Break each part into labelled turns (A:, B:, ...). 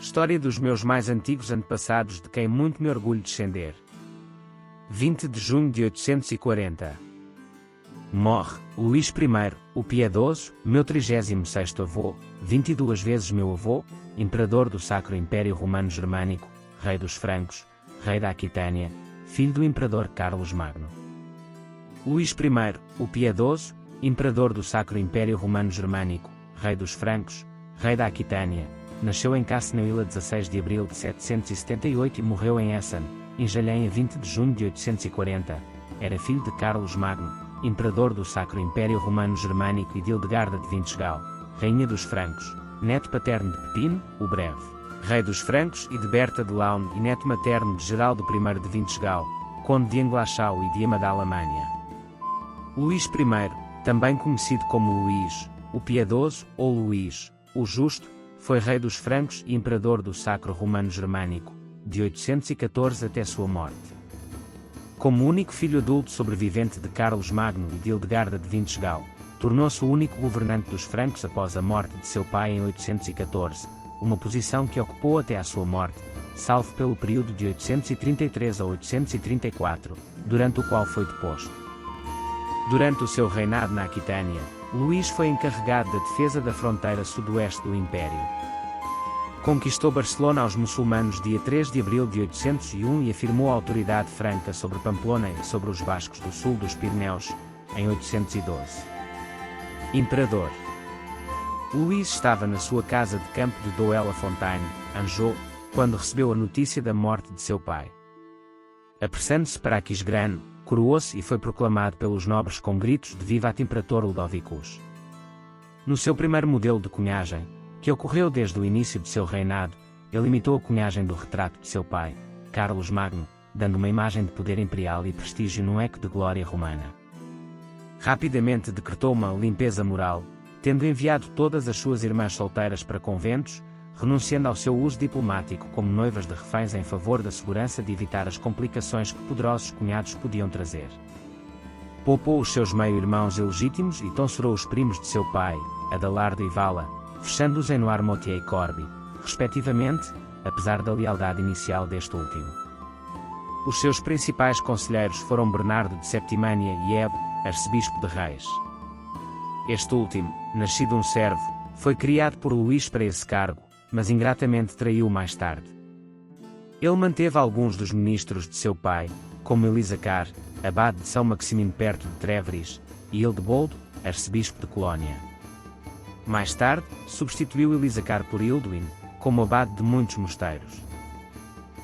A: História dos meus mais antigos antepassados de quem muito me orgulho descender. 20 de junho de 840. Morre Luís I, o Piedoso, meu 36º avô, 22 vezes meu avô, imperador do Sacro Império Romano Germânico, rei dos francos, rei da Aquitânia, filho do imperador Carlos Magno. Luís I, o Piedoso, imperador do Sacro Império Romano Germânico, rei dos francos, rei da Aquitânia, nasceu em Casseneuila 16 de abril de 778 e morreu em Essen, em Jalhem a 20 de junho de 840. Era filho de Carlos Magno, imperador do Sacro Império Romano Germânico e de Hildegarda de Winterthur, rainha dos francos, neto paterno de Pepino, o Breve, rei dos francos e de Berta de Laune e neto materno de Geraldo I de Winterthur, conde de Anglachau e de Ema da Alemanha. Luís I, também conhecido como Luís, o Piedoso ou Luís, o Justo, foi rei dos francos e imperador do Sacro Romano Germânico, de 814 até sua morte. Como único filho adulto sobrevivente de Carlos Magno e de Hildegarda de Winterthur, tornou-se o único governante dos francos após a morte de seu pai em 814, uma posição que ocupou até à sua morte, salvo pelo período de 833 a 834, durante o qual foi deposto. Durante o seu reinado na Aquitânia, Luís foi encarregado da defesa da fronteira sudoeste do Império. Conquistou Barcelona aos muçulmanos dia 3 de abril de 801 e afirmou a autoridade franca sobre Pamplona e sobre os bascos do sul dos Pirineus, em 812. Imperador Luís estava na sua casa de campo de Douai-la-Fontaine, Anjou, quando recebeu a notícia da morte de seu pai. Apressando-se para Aquisgrán, coroou-se e foi proclamado pelos nobres com gritos de Vivat Imperator Ludovicus. No seu primeiro modelo de cunhagem, que ocorreu desde o início de seu reinado, ele imitou a cunhagem do retrato de seu pai, Carlos Magno, dando uma imagem de poder imperial e prestígio num eco de glória romana. Rapidamente decretou uma limpeza moral, tendo enviado todas as suas irmãs solteiras para conventos, renunciando ao seu uso diplomático como noivas de reféns em favor da segurança de evitar as complicações que poderosos cunhados podiam trazer. Poupou os seus meio-irmãos ilegítimos e tonsurou os primos de seu pai, Adalardo e Vala, fechando-os em Noirmoutier e Corby, respectivamente, apesar da lealdade inicial deste último. Os seus principais conselheiros foram Bernardo de Septimânia e Ebe, arcebispo de Reis. Este último, nascido um servo, foi criado por Luís para esse cargo, mas ingratamente traiu mais tarde. Ele manteve alguns dos ministros de seu pai, como Elisacar, abade de São Maximino perto de Trevris, e Hildeboldo, arcebispo de Colónia. Mais tarde, substituiu Elisacar por Hilduin, como abade de muitos mosteiros.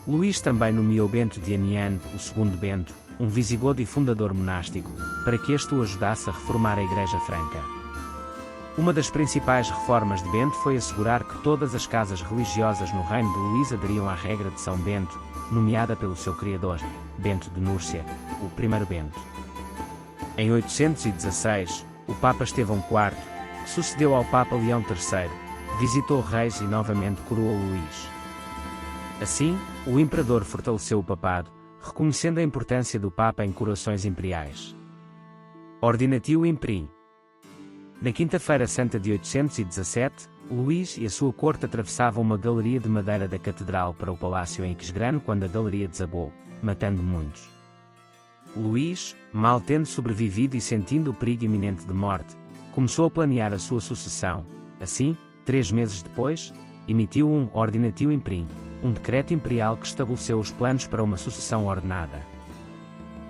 A: Luís também nomeou Bento de Amiens, o segundo Bento, um visigodo e fundador monástico, para que este o ajudasse a reformar a Igreja Franca. Uma das principais reformas de Bento foi assegurar que todas as casas religiosas no reino de Luís aderiam à regra de São Bento, nomeada pelo seu criador, Bento de Núrcia, o primeiro Bento. Em 816, o Papa Estevão IV, que sucedeu ao Papa Leão III, visitou Reis e novamente coroou Luís. Assim, o imperador fortaleceu o papado, reconhecendo a importância do Papa em coroações imperiais. Ordinatio Imperi. Na Quinta-feira Santa de 817, Luís e a sua corte atravessavam uma galeria de madeira da catedral para o palácio em Aquisgrán quando a galeria desabou, matando muitos. Luís, mal tendo sobrevivido e sentindo o perigo iminente de morte, começou a planear a sua sucessão. Assim, 3 meses depois, emitiu um Ordinatio Imperi, um decreto imperial que estabeleceu os planos para uma sucessão ordenada.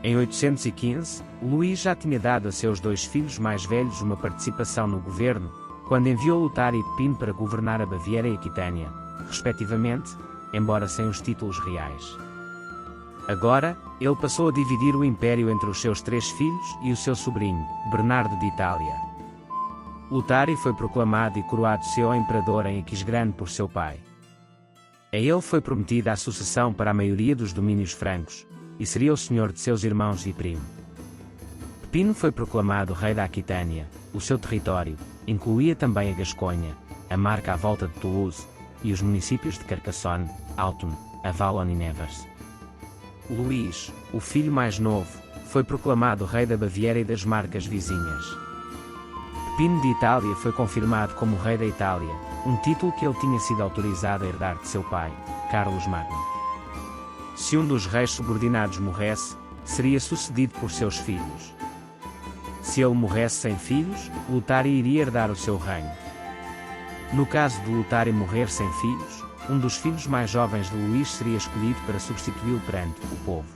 A: Em 815, Luís já tinha dado a seus 2 filhos mais velhos uma participação no governo, quando enviou Lotário e Pepino para governar a Baviera e Aquitânia, respectivamente, embora sem os títulos reais. Agora, ele passou a dividir o império entre os seus 3 filhos e o seu sobrinho, Bernardo de Itália. Lotário foi proclamado e coroado seu imperador em Aquisgrán por seu pai. A ele foi prometida a sucessão para a maioria dos domínios francos, e seria o senhor de seus irmãos e primo. Pepino foi proclamado rei da Aquitânia. O seu território incluía também a Gasconha, a Marca à volta de Toulouse, e os municípios de Carcassonne, Autun, Avalon e Nevers. Luís, o filho mais novo, foi proclamado rei da Baviera e das Marcas vizinhas. Pino de Itália foi confirmado como rei da Itália, um título que ele tinha sido autorizado a herdar de seu pai, Carlos Magno. Se um dos reis subordinados morresse, seria sucedido por seus filhos. Se ele morresse sem filhos, Lutário iria herdar o seu reino. No caso de Lutário morrer sem filhos, um dos filhos mais jovens de Luís seria escolhido para substituí-lo perante o povo.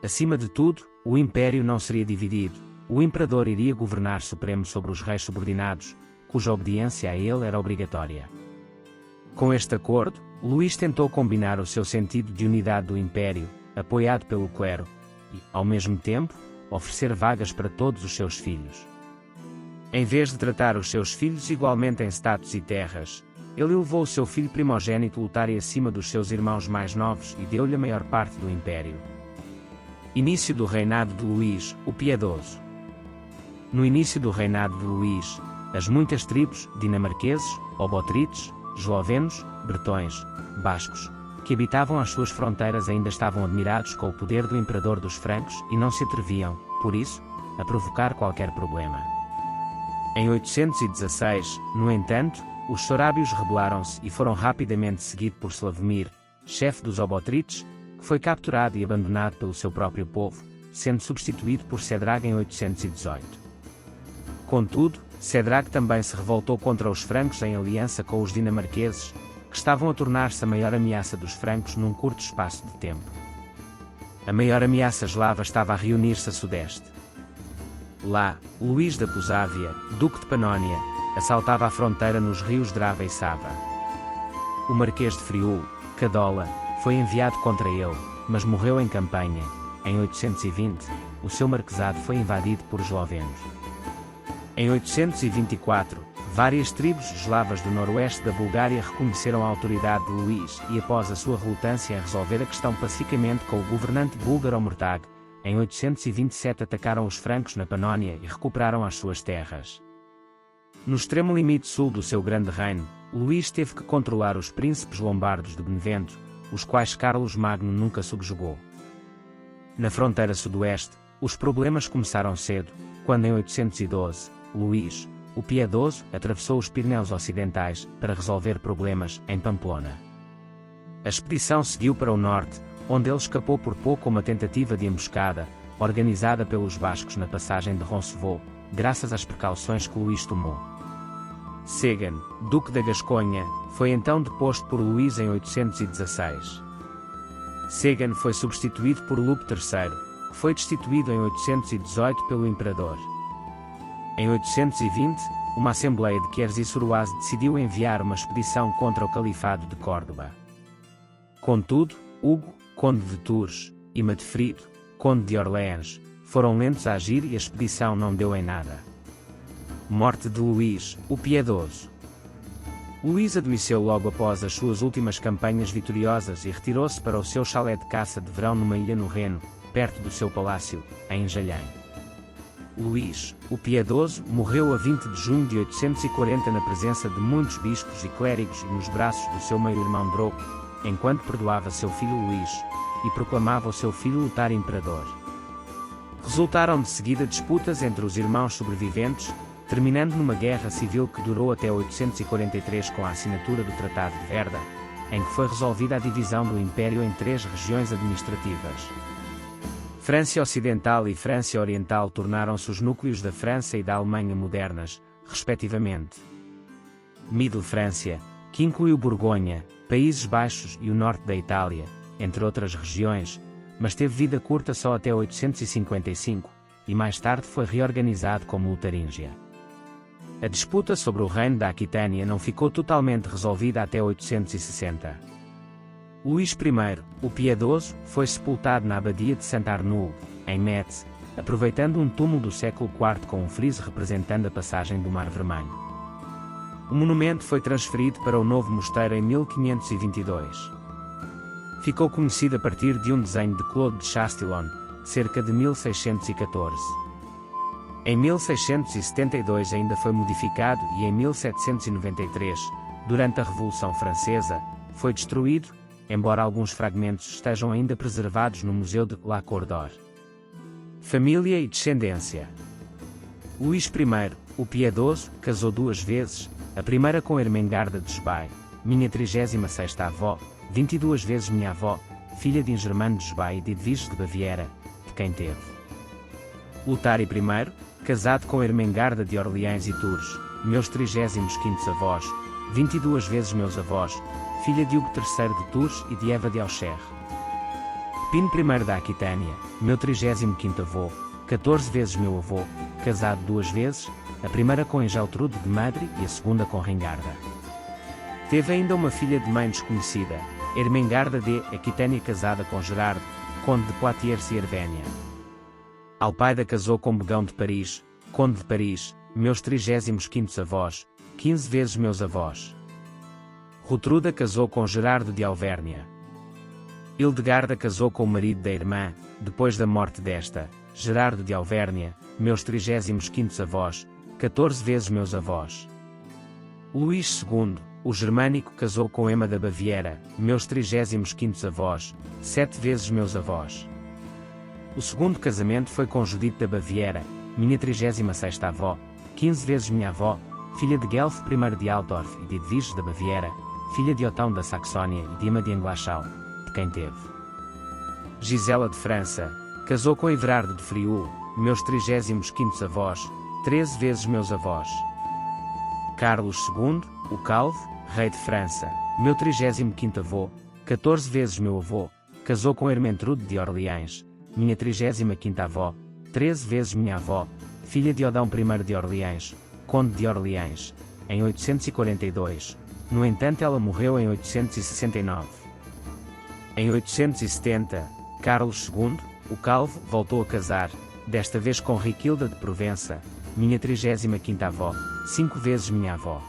A: Acima de tudo, o império não seria dividido, o imperador iria governar supremo sobre os reis subordinados, cuja obediência a ele era obrigatória. Com este acordo, Luís tentou combinar o seu sentido de unidade do império, apoiado pelo clero, e, ao mesmo tempo, oferecer vagas para todos os seus filhos. Em vez de tratar os seus filhos igualmente em status e terras, ele elevou o seu filho primogênito Lutário acima dos seus irmãos mais novos e deu-lhe a maior parte do império. Início do reinado de Luís, o Piedoso. No início do reinado de Luís, as muitas tribos, dinamarqueses, obotrites, eslovenos, bretões, bascos, que habitavam as suas fronteiras ainda estavam admirados com o poder do imperador dos francos e não se atreviam, por isso, a provocar qualquer problema. Em 816, no entanto, os sorábios rebelaram-se e foram rapidamente seguidos por Slavomir, chefe dos obotrites, que foi capturado e abandonado pelo seu próprio povo, sendo substituído por Cedrag em 818. Contudo, Cedrag também se revoltou contra os francos em aliança com os dinamarqueses, que estavam a tornar-se a maior ameaça dos francos num curto espaço de tempo. A maior ameaça eslava estava a reunir-se a sudeste. Lá, Luís da Pusávia, duque de Panónia, assaltava a fronteira nos rios Drava e Sava. O marquês de Friul, Cadola, foi enviado contra ele, mas morreu em campanha. Em 820, o seu marquesado foi invadido por eslovenos. Em 824, várias tribos eslavas do noroeste da Bulgária reconheceram a autoridade de Luís e, após a sua relutância em resolver a questão pacificamente com o governante búlgaro Murtag, em 827 atacaram os francos na Panónia e recuperaram as suas terras. No extremo limite sul do seu grande reino, Luís teve que controlar os príncipes lombardos de Benevento, os quais Carlos Magno nunca subjugou. Na fronteira sudoeste, os problemas começaram cedo, quando em 812, Luís, o Piedoso, atravessou os Pirineus Ocidentais para resolver problemas em Pamplona. A expedição seguiu para o norte, onde ele escapou por pouco a uma tentativa de emboscada, organizada pelos bascos na passagem de Roncevaux, graças às precauções que Luís tomou. Ségan, duque da Gasconha, foi então deposto por Luís em 816. Ségan foi substituído por Lupe III, que foi destituído em 818 pelo imperador. Em 820, uma assembleia de Quiers e Suroise decidiu enviar uma expedição contra o Califado de Córdoba. Contudo, Hugo, conde de Tours, e Matefrido, conde de Orléans, foram lentos a agir e a expedição não deu em nada. Morte de Luís, o Piedoso. Luís adoeceu logo após as suas últimas campanhas vitoriosas e retirou-se para o seu chalé de caça de verão numa ilha no Reno, perto do seu palácio, em Jalhém. Luís, o Piedoso, morreu a 20 de junho de 840 na presença de muitos bispos e clérigos e nos braços do seu meio-irmão Drogo, enquanto perdoava seu filho Luís, e proclamava o seu filho Lutário imperador. Resultaram de seguida disputas entre os irmãos sobreviventes, terminando numa guerra civil que durou até 843 com a assinatura do Tratado de Verda, em que foi resolvida a divisão do Império em 3 regiões administrativas. França Ocidental e França Oriental tornaram-se os núcleos da França e da Alemanha modernas, respectivamente. Middle França, que incluiu Borgonha, Países Baixos e o norte da Itália, entre outras regiões, mas teve vida curta só até 855, e mais tarde foi reorganizado como Lutaríngia. A disputa sobre o reino da Aquitânia não ficou totalmente resolvida até 860. Luís I, o Piedoso, foi sepultado na abadia de Saint-Arnould, em Metz, aproveitando um túmulo do século IV com um friso representando a passagem do Mar Vermelho. O monumento foi transferido para o novo mosteiro em 1522. Ficou conhecido a partir de um desenho de Claude de Chastillon, cerca de 1614. Em 1672 ainda foi modificado e em 1793, durante a Revolução Francesa, foi destruído, embora alguns fragmentos estejam ainda preservados no Museu de La Cour d'Or. Família e descendência. Luís I, o Piedoso, casou 2 vezes, a primeira com Ermengarda de Esbai, minha 36ª avó, 22 vezes minha avó, filha de Ingermano de Esbai e de Edviges de Baviera, de quem teve. Lotário I, casado com Ermengarda de Orleans e Tours, meus 35º avós, 22 vezes meus avós, filha de Hugo III de Tours e de Eva de Auxerre. Pino I da Aquitânia, meu 35º avô, 14 vezes meu avô, casado 2 vezes, a primeira com Engeltrude de Madre e a segunda com Rengarda. Teve ainda uma filha de mãe desconhecida, Ermengarda de Aquitânia, casada com Gerardo, conde de Poitiers e Arvénia. Alpaida casou com Begão de Paris, conde de Paris, meus 35º avós, 15 vezes meus avós. Rutruda casou com Gerardo de Alvérnia. Hildegarda casou com o marido da irmã, depois da morte desta, Gerardo de Alvérnia, meus 35º avós, 14 vezes meus avós. Luís II, o Germânico, casou com Emma da Baviera, meus 35º avós, 7 vezes meus avós. O segundo casamento foi com Judite da Baviera, minha 36ª avó, 15 vezes minha avó, filha de Guelph I de Altdorf e de Edviges da Baviera, filha de Otão da Saxónia e de Emma de Anglachau, de quem teve. Gisela de França, casou com Everardo de Friul, meus 35º avós, 13 vezes meus avós. Carlos II, o Calvo, rei de França, meu 35º avô, 14 vezes meu avô, casou com Ermentrude de Orleans, minha 35ª avó, 13 vezes minha avó, filha de Odão I de Orleans, conde de Orleans, em 842, no entanto ela morreu em 869. Em 870, Carlos II, o Calvo, voltou a casar, desta vez com Riquilda de Provença, minha 35ª avó, 5 vezes minha avó.